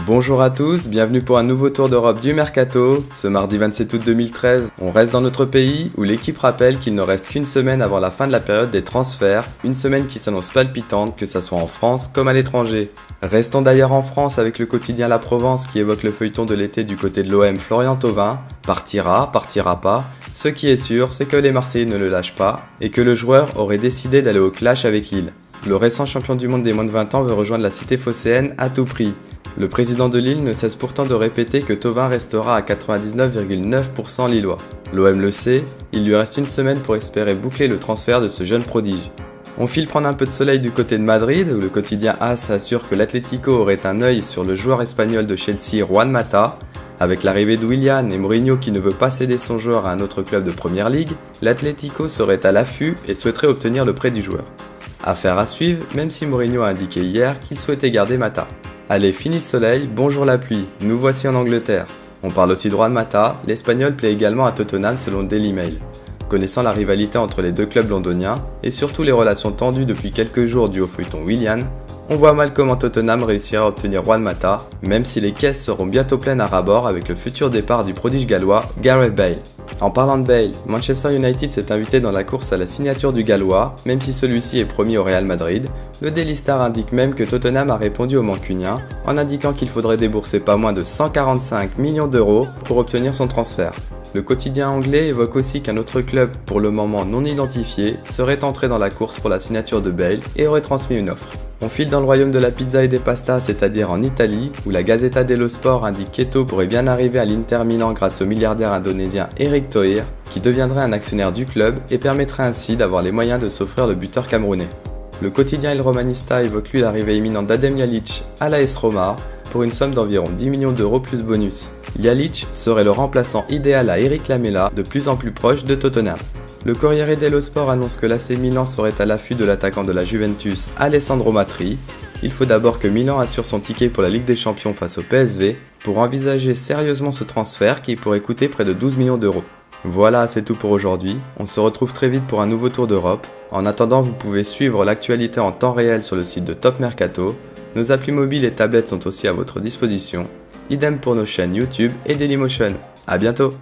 Bonjour à tous, bienvenue pour un nouveau tour d'Europe du Mercato. Ce mardi 27 août 2013, on reste dans notre pays où l'équipe rappelle qu'il ne reste qu'une semaine avant la fin de la période des transferts, une semaine qui s'annonce palpitante que ce soit en France comme à l'étranger. Restons d'ailleurs en France avec le quotidien La Provence qui évoque le feuilleton de l'été du côté de l'OM Florian Thauvin. Partira pas. Ce qui est sûr, c'est que les Marseillais ne le lâchent pas et que le joueur aurait décidé d'aller au clash avec Lille. Le récent champion du monde des moins de 20 ans veut rejoindre la cité phocéenne à tout prix. Le président de Lille ne cesse pourtant de répéter que Thauvin restera à 99,9% lillois. L'OM le sait, il lui reste une semaine pour espérer boucler le transfert de ce jeune prodige. On file prendre un peu de soleil du côté de Madrid, où le quotidien AS assure que l'Atlético aurait un œil sur le joueur espagnol de Chelsea, Juan Mata. Avec l'arrivée de Willian et Mourinho qui ne veut pas céder son joueur à un autre club de Première Ligue, l'Atlético serait à l'affût et souhaiterait obtenir le prêt du joueur. Affaire à suivre, même si Mourinho a indiqué hier qu'il souhaitait garder Mata. Allez, fini le soleil, bonjour la pluie, nous voici en Angleterre. On parle aussi de Juan Mata, l'Espagnol plaît également à Tottenham selon Daily Mail. Connaissant la rivalité entre les deux clubs londoniens, et surtout les relations tendues depuis quelques jours dues au feuilleton Willian, on voit mal comment Tottenham réussira à obtenir Juan Mata, même si les caisses seront bientôt pleines à ras-bord avec le futur départ du prodige gallois Gareth Bale. En parlant de Bale, Manchester United s'est invité dans la course à la signature du gallois, même si celui-ci est promis au Real Madrid. Le Daily Star indique même que Tottenham a répondu aux Mancuniens en indiquant qu'il faudrait débourser pas moins de 145 millions d'euros pour obtenir son transfert. Le quotidien anglais évoque aussi qu'un autre club, pour le moment non identifié, serait entré dans la course pour la signature de Bale et aurait transmis une offre. On file dans le royaume de la pizza et des pastas, c'est-à-dire en Italie, où la Gazzetta dello Sport indique qu'Eto'o pourrait bien arriver à l'Inter Milan grâce au milliardaire indonésien Erick Thohir, qui deviendrait un actionnaire du club et permettrait ainsi d'avoir les moyens de s'offrir le buteur camerounais. Le quotidien Il Romanista évoque lui l'arrivée imminente d'Adem Ljallic à l'AS Roma pour une somme d'environ 10 millions d'euros plus bonus. Ljallic serait le remplaçant idéal à Eric Lamela, de plus en plus proche de Tottenham. Le Corriere dello Sport annonce que l'AC Milan serait à l'affût de l'attaquant de la Juventus, Alessandro Matri. Il faut d'abord que Milan assure son ticket pour la Ligue des Champions face au PSV pour envisager sérieusement ce transfert qui pourrait coûter près de 12 millions d'euros. Voilà, c'est tout pour aujourd'hui. On se retrouve très vite pour un nouveau tour d'Europe. En attendant, vous pouvez suivre l'actualité en temps réel sur le site de Top Mercato. Nos applis mobiles et tablettes sont aussi à votre disposition. Idem pour nos chaînes YouTube et Dailymotion. À bientôt!